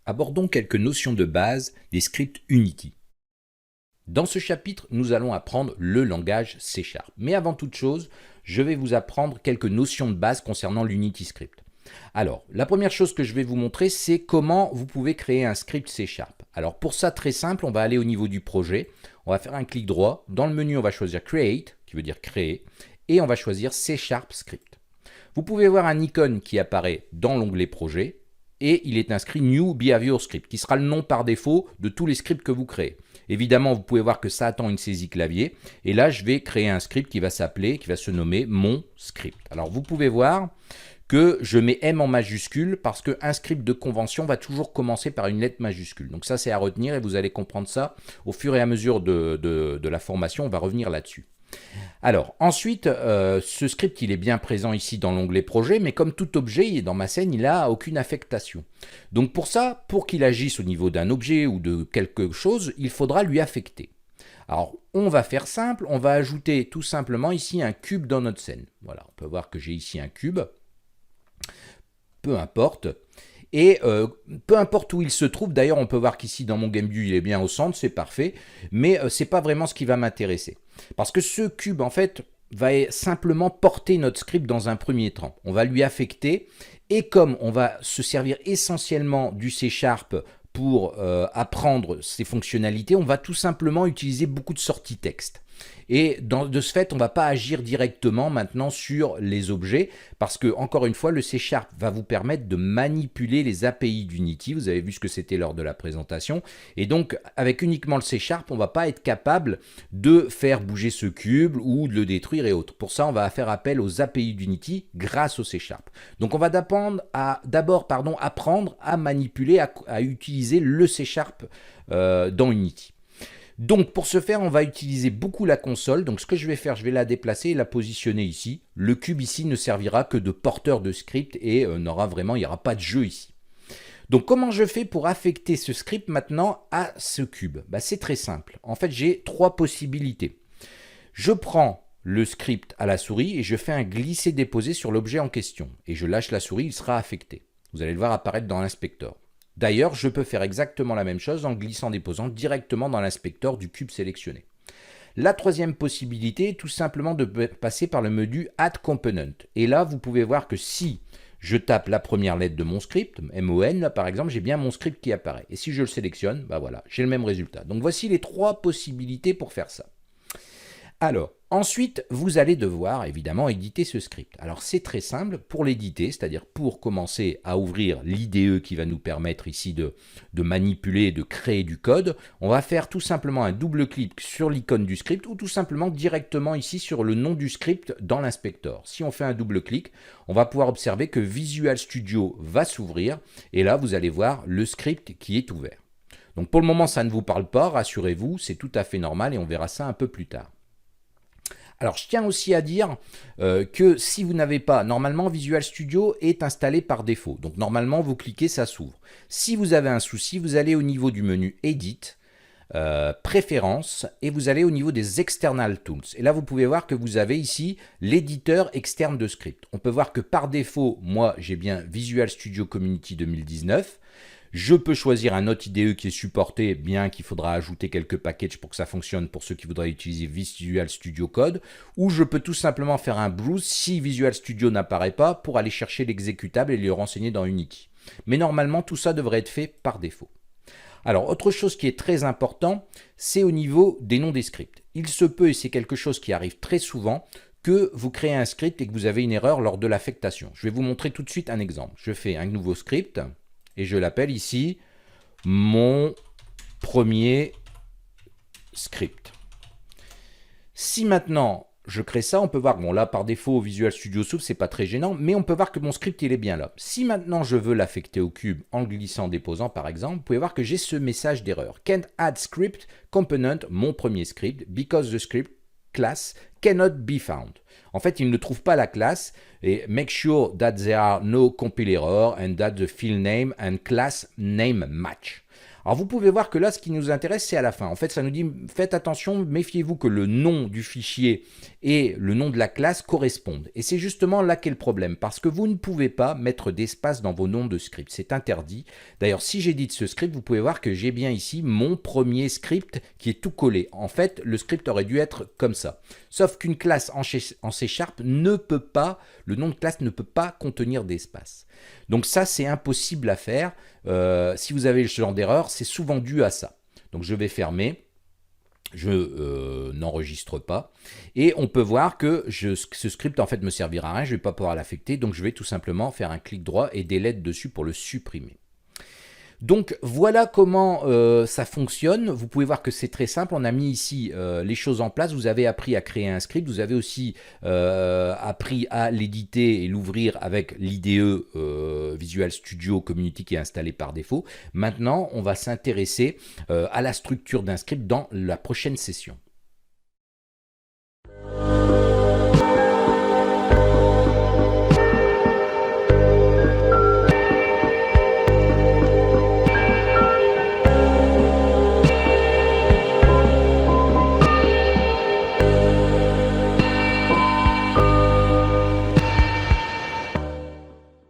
Abordons quelques notions de base des scripts Unity. Dans ce chapitre, nous allons apprendre le langage C#. Mais avant toute chose, je vais vous apprendre quelques notions de base concernant l'Unity Script. Alors, la première chose que je vais vous montrer, c'est comment vous pouvez créer un script C#. Alors pour ça, très simple, on va aller au niveau du projet, on va faire un clic droit, dans le menu on va choisir Create, qui veut dire créer, et on va choisir C# Script. Vous pouvez voir un icône qui apparaît dans l'onglet projet, et il est inscrit New Behavior Script, qui sera le nom par défaut de tous les scripts que vous créez. Évidemment, vous pouvez voir que ça attend une saisie clavier, et là je vais créer un script qui va se nommer mon script. Alors vous pouvez voir que je mets M en majuscule parce qu'un script de convention va toujours commencer par une lettre majuscule. Donc ça c'est à retenir et vous allez comprendre ça au fur et à mesure de la formation, on va revenir là-dessus. Alors ensuite, ce script il est bien présent ici dans l'onglet projet, mais comme tout objet dans ma scène, il n'a aucune affectation. Donc pour ça, pour qu'il agisse au niveau d'un objet ou de quelque chose, il faudra lui affecter. Alors on va faire simple, on va ajouter tout simplement ici un cube dans notre scène. Voilà, on peut voir que j'ai ici un cube. Peu importe. Et peu importe où il se trouve, d'ailleurs on peut voir qu'ici dans mon GameView il est bien au centre, c'est parfait, mais c'est pas vraiment ce qui va m'intéresser. Parce que ce cube en fait va simplement porter notre script dans un premier temps. On va lui affecter, et comme on va se servir essentiellement du C# pour apprendre ses fonctionnalités, on va tout simplement utiliser beaucoup de sorties texte. Et de ce fait, on ne va pas agir directement maintenant sur les objets parce que, encore une fois, le C# va vous permettre de manipuler les API d'Unity. Vous avez vu ce que c'était lors de la présentation. Et donc, avec uniquement le C#, on ne va pas être capable de faire bouger ce cube ou de le détruire et autres. Pour ça, on va faire appel aux API d'Unity grâce au C#. Donc, on va d'abord apprendre à manipuler, à utiliser le C# dans Unity. Donc pour ce faire, on va utiliser beaucoup la console. Donc ce que je vais faire, je vais la déplacer et la positionner ici. Le cube ici ne servira que de porteur de script et il n'y aura pas de jeu ici. Donc comment je fais pour affecter ce script maintenant à ce cube? C'est très simple. En fait, j'ai trois possibilités. Je prends le script à la souris et je fais un glisser-déposer sur l'objet en question. Et je lâche la souris, il sera affecté. Vous allez le voir apparaître dans l'inspecteur. D'ailleurs, je peux faire exactement la même chose en glissant-déposant directement dans l'inspecteur du cube sélectionné. La troisième possibilité est tout simplement de passer par le menu Add Component. Et là, vous pouvez voir que si je tape la première lettre de mon script, MON, là par exemple, j'ai bien mon script qui apparaît. Et si je le sélectionne, voilà, j'ai le même résultat. Donc voici les trois possibilités pour faire ça. Alors, ensuite, vous allez devoir évidemment éditer ce script. Alors c'est très simple pour l'éditer, c'est-à-dire pour commencer à ouvrir l'IDE qui va nous permettre ici de manipuler, de créer du code, on va faire tout simplement un double-clic sur l'icône du script ou tout simplement directement ici sur le nom du script dans l'inspecteur. Si on fait un double-clic, on va pouvoir observer que Visual Studio va s'ouvrir et là vous allez voir le script qui est ouvert. Donc pour le moment ça ne vous parle pas, rassurez-vous, c'est tout à fait normal et on verra ça un peu plus tard. Alors, je tiens aussi à dire que si vous n'avez pas, normalement, Visual Studio est installé par défaut. Donc, normalement, vous cliquez, ça s'ouvre. Si vous avez un souci, vous allez au niveau du menu Edit, Préférences, et vous allez au niveau des External Tools. Et là, vous pouvez voir que vous avez ici l'éditeur externe de script. On peut voir que par défaut, moi, j'ai bien Visual Studio Community 2019. Je peux choisir un autre IDE qui est supporté, bien qu'il faudra ajouter quelques packages pour que ça fonctionne pour ceux qui voudraient utiliser Visual Studio Code, ou je peux tout simplement faire un browse si Visual Studio n'apparaît pas pour aller chercher l'exécutable et le renseigner dans Unity. Mais normalement, tout ça devrait être fait par défaut. Alors, autre chose qui est très important, c'est au niveau des noms des scripts. Il se peut, et c'est quelque chose qui arrive très souvent, que vous créez un script et que vous avez une erreur lors de l'affectation. Je vais vous montrer tout de suite un exemple. Je fais un nouveau script. Et je l'appelle ici mon premier script. Si maintenant je crée ça, on peut voir, bon là par défaut Visual Studio s'ouvre, c'est pas très gênant, mais on peut voir que mon script il est bien là. Si maintenant je veux l'affecter au cube en glissant déposant par exemple, vous pouvez voir que j'ai ce message d'erreur. Can't add script component, mon premier script, because the script class cannot be found. En fait, il ne trouve pas la classe et make sure that there are no compile error and that the field name and class name match. Alors vous pouvez voir que là, ce qui nous intéresse, c'est à la fin. En fait, ça nous dit, faites attention, méfiez-vous que le nom du fichier et le nom de la classe correspondent. Et c'est justement là qu'est le problème, parce que vous ne pouvez pas mettre d'espace dans vos noms de script. C'est interdit. D'ailleurs, si j'édite ce script, vous pouvez voir que j'ai bien ici mon premier script qui est tout collé. En fait, le script aurait dû être comme ça. Sauf qu'une classe en C# ne peut pas, le nom de classe ne peut pas contenir d'espace. Donc ça, c'est impossible à faire. Si vous avez ce genre d'erreur, c'est souvent dû à ça. Donc je vais fermer. Je n'enregistre pas. Et on peut voir que ce script en fait me servira à rien. Je ne vais pas pouvoir l'affecter. Donc je vais tout simplement faire un clic droit et delete dessus pour le supprimer. Donc voilà comment ça fonctionne. Vous pouvez voir que c'est très simple. On a mis ici les choses en place. Vous avez appris à créer un script. Vous avez aussi appris à l'éditer et l'ouvrir avec l'IDE Visual Studio Community qui est installé par défaut. Maintenant, on va s'intéresser à la structure d'un script dans la prochaine session.